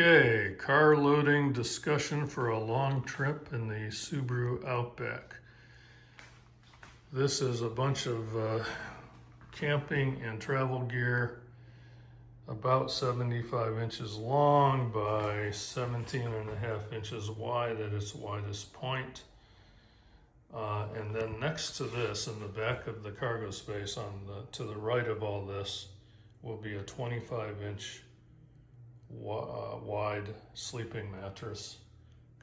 Okay, car loading discussion for a long trip in the Subaru Outback. This is a bunch of camping and travel gear, about 75 inches long by 17 and a half inches wide at its widest point. And then next to this, in the back of the cargo space, to the right of all this, will be a 25-inch wide sleeping mattress,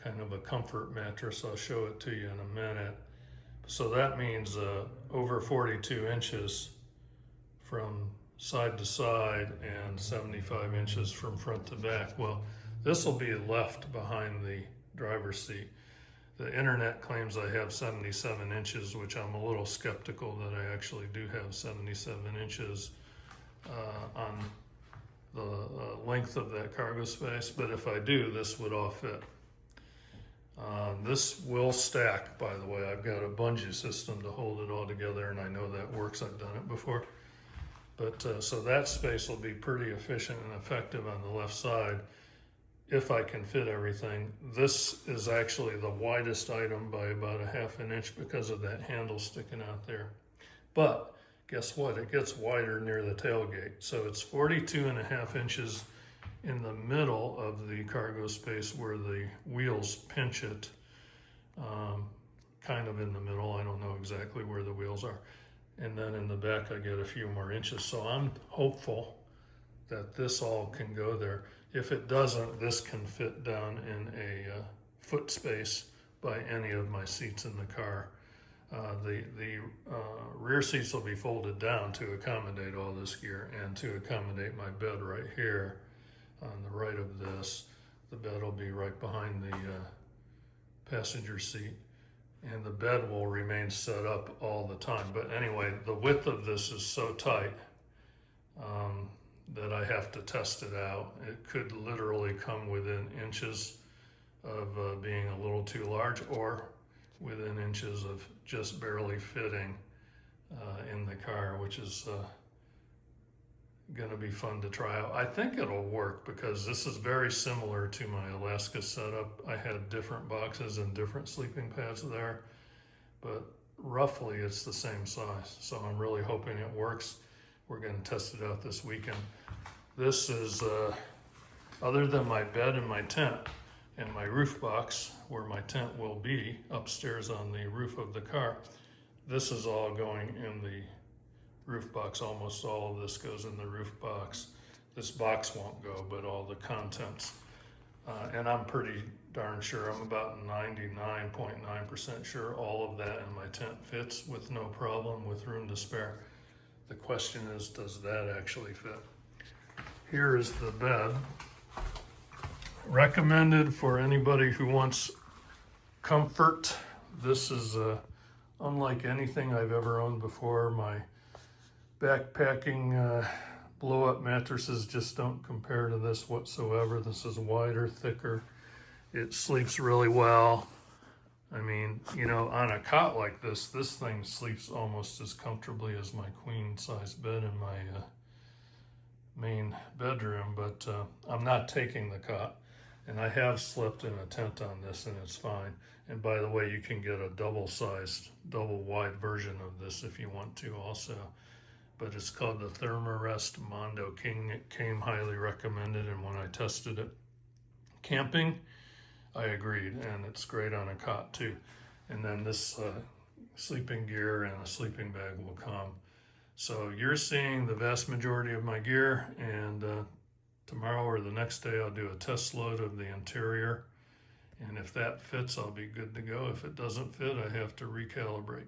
kind of a comfort mattress. I'll show it to you in a minute. So that means over 42 inches from side to side and 75 inches from front to back. Well, this will be left behind the driver's seat. The internet claims I have 77 inches, which I'm a little skeptical that I actually do have 77 inches on the length of that cargo space, but if I do, this would all fit. This will stack, by the way. I've got a bungee system to hold it all together, and I know that works. I've done it before. But so that space will be pretty efficient and effective on the left side if I can fit everything. This is actually the widest item by about a half an inch because of that handle sticking out there. But guess what? It gets wider near the tailgate. So it's 42 and a half inches in the middle of the cargo space where the wheels pinch it, kind of in the middle. I don't know exactly where the wheels are. And then in the back, I get a few more inches. So I'm hopeful that this all can go there. If it doesn't, this can fit down in a foot space by any of my seats in the car. The rear seats will be folded down to accommodate all this gear and to accommodate my bed right here on the right of this. The bed will be right behind the passenger seat, and the bed will remain set up all the time. But anyway, the width of this is so tight that I have to test it out. It could literally come within inches of being a little too large, or within inches of just barely fitting in the car, which is going to be fun to try out. I think it'll work because this is very similar to my Alaska setup. I had different boxes and different sleeping pads there, but roughly it's the same size. So I'm really hoping it works. We're going to test it out this weekend. This is, other than my bed and my tent, and my roof box where my tent will be upstairs on the roof of the car, this is all going in the roof box. Almost all of this goes in the roof box. This box won't go, but all the contents. And I'm pretty darn sure, I'm about 99.9% sure all of that in my tent fits with no problem, with room to spare. The question is, does that actually fit? Here is the bed. Recommended for anybody who wants comfort. This is unlike anything I've ever owned before. My backpacking blow-up mattresses just don't compare to this whatsoever. This is wider, thicker. It sleeps really well. I mean, you know, on a cot like this thing sleeps almost as comfortably as my queen-size bed in my main bedroom, but I'm not taking the cot. And I have slept in a tent on this, and it's fine. And by the way, you can get a double-sized, double-wide version of this if you want to also. But it's called the Thermarest Mondo King. It came highly recommended, and when I tested it camping, I agreed, and it's great on a cot too. And then this sleeping gear and a sleeping bag will come. So you're seeing the vast majority of my gear, and tomorrow or the next day I'll do a test load of the interior, and if that fits, I'll be good to go. If it doesn't fit, I have to recalibrate.